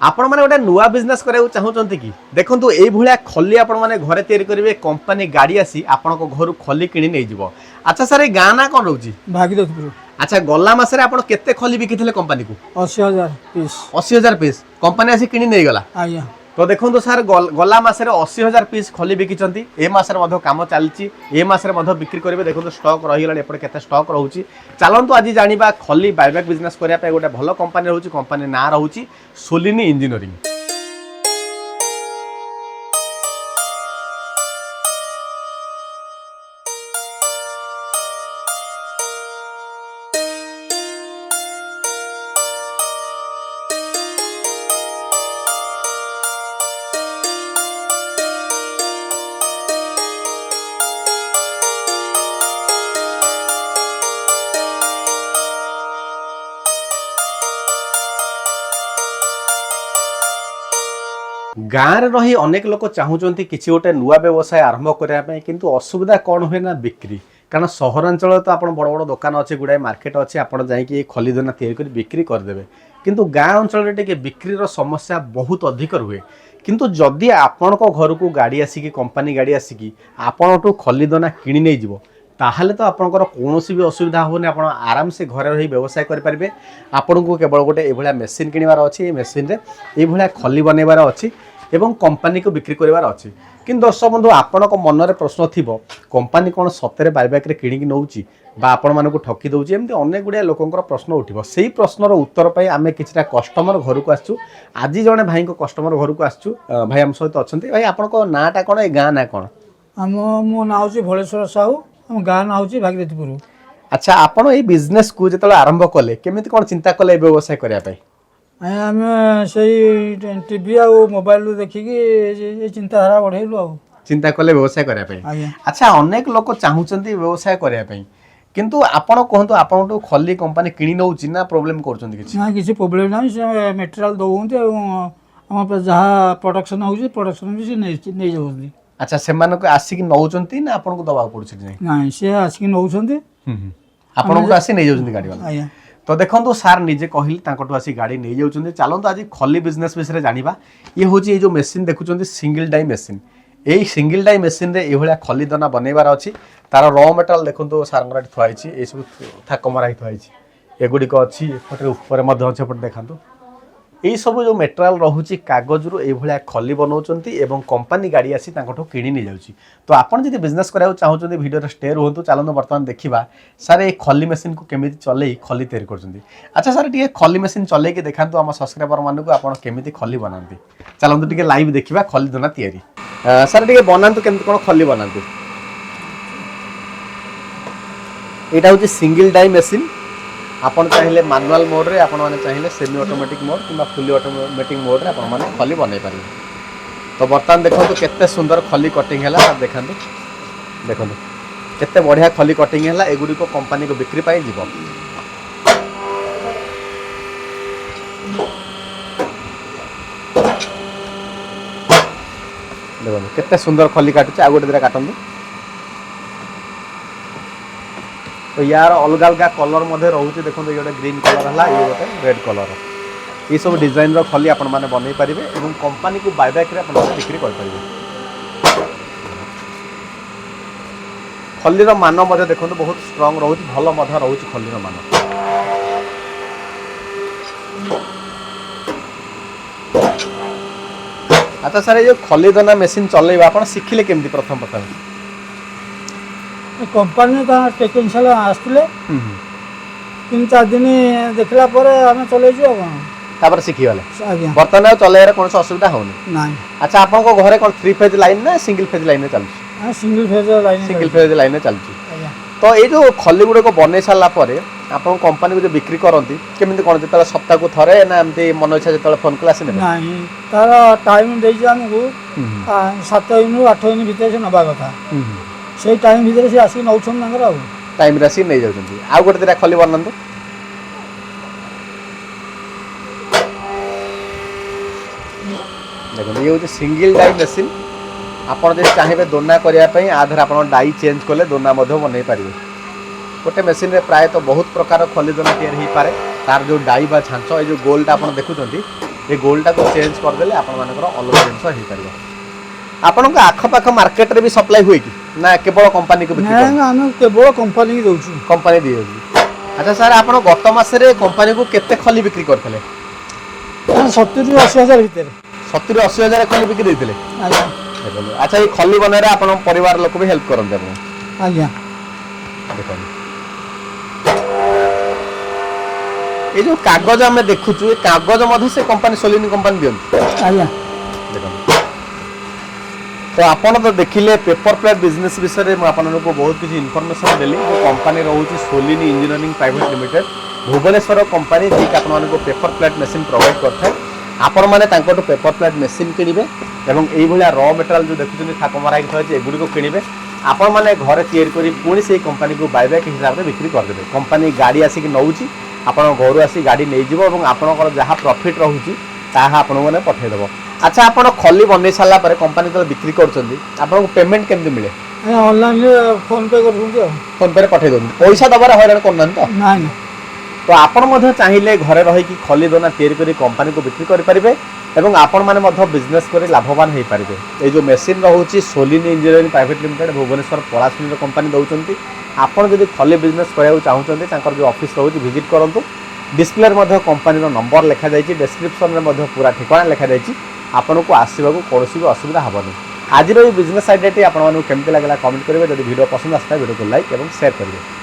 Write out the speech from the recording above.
आपण मैंने गोटे नुआ बिजनेस करा चाहूँगी कि देखो ये खली आपण मैंने घरे तैयारी करेंगे कंपनी गाड़ी आसी आपण घर खली किणी नहीं जीव। अच्छा सर ये गाँ ना कौन रोचे भागीरथपुर। अच्छा गला मसरे आप केते खली बिकी कंपनी को 80,000 पीस। 80,000 पीस कंपनी आसी किणी नहीं गला। आज्ञा तो देखो सर गला मसरे 80,000 पीस खली बिकिंट ए मसरे काम चलती ए मसरे बिक्री करेंगे। देखो स्टॉक रहीगला एपटे केते स्टॉक रोचे। चलतु आज जाना खली बायबैक बिजनेस करने गोटे भल कंपनी रोचे कंपनी ना रोचे सोलिनी इंजीनियरिंग। गाँव में रही अनेक लोक चाहूँगी किसी गोटे नुआ व्यवसाय आरंभ करने किंतु असुविधा कौन हुए ना बिक्री। कारण सहरांचल तो आप बड़ बड़ दुकान अच्छे गुड़ाए मार्केट अच्छे आप जाकि खलीदना तैयारी बिक्री करदे किंतु गाँव अंचल टे बिक्रीर समस्या बहुत अधिक रुए। किंतु जदि आपण घर को गाड़ी आसिकी कंपनी गाड़ी आसिकी आपणठू खलीदना किणी नहीं जीव ताहले तो आपंकर कौन भी असुविधा होनी। आप आराम से घरे रही व्यवसाय करेंगे। आपन को केवल गोटे ये मेसीन किणवार अच्छी मेसीन ये खली बनइबार अच्छी एवं कंपनी को बिक्री करार अच्छी। किंतु दर्शक बंधु आपण मन में प्रश्न थी कंपनी कौन सतरे बायबैक किणी नौची आपण मानक ठकी दौची एमती अनेक गुड़िया लोकंर प्रश्न उठो। से प्रश्नर उत्तर पाई आम किसी कस्टमर घर को आसचु। आज जड़े भाई को कस्टमर घर को आसचु भाई आम सहित अच्छा भाई आपण नाटा कौन ए गाँ ना कौन मो ना हूँ भोलेश्वर साहू हम गाँ ना हूँ भागीरथपुर। अच्छा आपण ये बिजनेस को जो आरंभ कले केमिति कौन चिंता कले व्यवसाय करने आम से टीवी आ मोबाइल देखिकी चिंताधारा बढ़ेलु आ चिंता कले व्यवसाय करने। अच्छा अनेक लोक चाहूँगी व्यवसाय करने किंतु आपण कहतु आपन खली कंपनी किणी नौची ना प्रोब्लेम कर किसी प्रोब्लेम ना से मटेरियल दौंती आम जहाँ प्रोडक्शन होची प्रोडक्शन भी से नहीं जाउछंती। अच्छा से आसिक नौचंती ना आपन को दबा पड़छ नहीं से आसिक नौछंती आपन को आसी नहीं जाउछंती गाड़ी वाला। तो देखो सार निजे कहली तांकटू आसी गाड़ी नहीं जाउछंती। चलंतु आज खली बिजनेस विषय जानिबा। ये होची ये जो मशीन देखुछंती सिंगल डाई मशीन यही सिंगल डाई मशीन रे ये खली दाना बनइबार अच्छी। तार र मेटेरियल देखो सार थुआई ये सब थाक मरा थुआई एगुड़िक अच्छी एपटे ऊपर अच्छे पटे देखा यही सब जो मेटेरियल रोचे कागज रु ये खली बनाऊँच एवं कंपनी गाड़ी आसी किणी नहीं जाऊँगी। तो आपड़ जब बिजनेस कराया चाहते भिडियो स्टे रुहतु। चलते बर्तमान देखा सार ये खली मेसीन को केमी चल खली तैयारी कर। अच्छा सार टे खली मेसीन चल देखा आम सब्सक्राइबर मानक आप केमी खली बनाते चलते टे लाइव देखा खली दाना तैयारी। सार टे बनातु केमती कौन खली बनातु। यहाँ हूँ सिंगल डाई मेसीन आपन चाहिए मैनुअल मोड रे आपण माने चाहिए सेमी ऑटोमेटिक मोड कि फुली ऑटोमेटिक मोड रे आपण माने खली बनई पारे। तो बर्तमान देखो केते सुंदर खली कटिंग है देखो देखो केते बढ़िया खली कटिंग है एगुड़ी को कंपनी को बिक्री पाई जीव। देखो केते सुंदर खली काटुचे आ गोटे दिरा काटंदु। तो यार अलग अलग कलर मध्य रोचे देखो ये गोटे ग्रीन कलर है ये गोटे रेड कलर ये सब डिजाइन रो खली आपण माने बनई पारिबे एवं कंपनी को बायबैक रे आपण बिक्री कर पारिबे। खलीर मान मध्य देखो बहुत स्ट्रांग रोचे भल मध्य रोचे खलीर मान। अच्छा सर ये खली दाना मेसीन चलेबा आपण शिखिले केमती प्रथम प्रथम कंपनी टेक्निशियन आसते 3-4 दिन देखला आम चल शिखीगले बर्तमान चल कौन असुविधा होनी। अच्छा आप घरे कौन 3 फेज लाइन ना सिंगल फेज लाइन चलती सिंगल फेज लाइन चलती। तो ये जो खली गुड़े को बन सारापर आप कंपनी को जो बिक्री करती केमी कौन जो सप्ताह को थे ना एमती मन इच्छा जो फोन कले आस तार टाइम आमको 7 दिन 8 दिन भितर से नवा कथा से टाइम भितर से आसिक नौ टाइम आसिक नहीं जाऊँ। आउ गोटे दिटा खली बनातु देखो ये हूँ सिंगल डाई मेसीन आपड़ जो चाहिए दोना करने आधार आप डाई चेंज कले दोना बनई पारे। गोटे मेसीन प्राय तो बहुत प्रकार खली दोना तैयारी हो पारे तार जो डाई बा छांच ये जो गोलटा आप देखुं ए गोल्डटा को चेंज करदेले आपनकर अलग जिनिस हो पारिबो आपनक आखपाख मार्केट रे भी सप्लाई हुए कि ना केवल कंपनी को बिक्री ନାଇଁ ଆମେ କେବଳ କମ୍ପାନୀ କି ଦଉଛୁ। कंपनी दिए अच्छा सर आप गत मसरे कंपनी को केते खली बिक्री करथिले 70-80 हज़ार ଭିତରେ 70-80 हजार खली बिक्री देथिले ଆଜ୍ଞା अच्छा ये खली बनारे आपन परिवार लोक भी हेल्प करन देबो ଆଜ୍ଞା देखो ये जो कागज हमें देखुछु ये कागज मधे से कंपनी सोलिनी कंपनी दियन ଆଜ୍ଞା देखो तो आपण तो देखिले पेपर प्लेट बिजनेस विषय में आपको बहुत किसी इनफॉरमेशन देली जो कंपनी रोची Solini engineering private limited Bhubaneswar company जी आपको पेपर प्लेट मशीन प्रोवाइड करथे आपण माने तांको पेपर प्लेट मशीन किनिबे एवं एई भलिया रॉ मटेरियल जो देखुछनी थाक मरा कि थय एगुडी को किनिबे आपण माने घरे तैयार करी पुणी से कंपनी को बायबैक हिसाब रे बिक्री कर देबे कंपनी गाड़ी आसी कि नउची आपण घर आसी गाड़ी नै जिवो एवं आपनकर जहा प्रॉफिट रहूची ताहा आपण माने पठै देबो अच्छा आपण खली बनै साला पर कंपनी तो बिक्री करछन्दी आपण को पेमेंट केमते मिले ऑनलाइन फोन पे करूँगी ଆଉ फोन पे पठै दोन पैसा दबार हैरान करनन तो ନାଇଁ ନାଇଁ तो आपण मध्य चाहिए घरे रही कि खली दोना तैयारी करी कंपनी को बिक्री करि परिबे एवं आपण माने मध्य बिजनेस करी लाभवान हे परिबे ए जो मशीन रहउची Solini engineering private limited Bhubaneswar Palasuni company दउचंती आपण जदि खली बिजनेस करया चाहउचंती तांकर जो ऑफिस रहउची विजिट करंतु डिस्प्ले मध्य कंपनी रो नंबर लिखा जायछि डिस्क्रिप्शन रे मध्य पूरा ठिकाना लिखा जायछि आपण को आसीबा को कोनोसी भी असुविधा हबनी आज रो बिजनेस आइडियाटी आपण मानू केमते लागला कमेंट करिवे जदि वीडियो पसंद आस्ता वीडियो को लाइक एवं शेयर करिवे।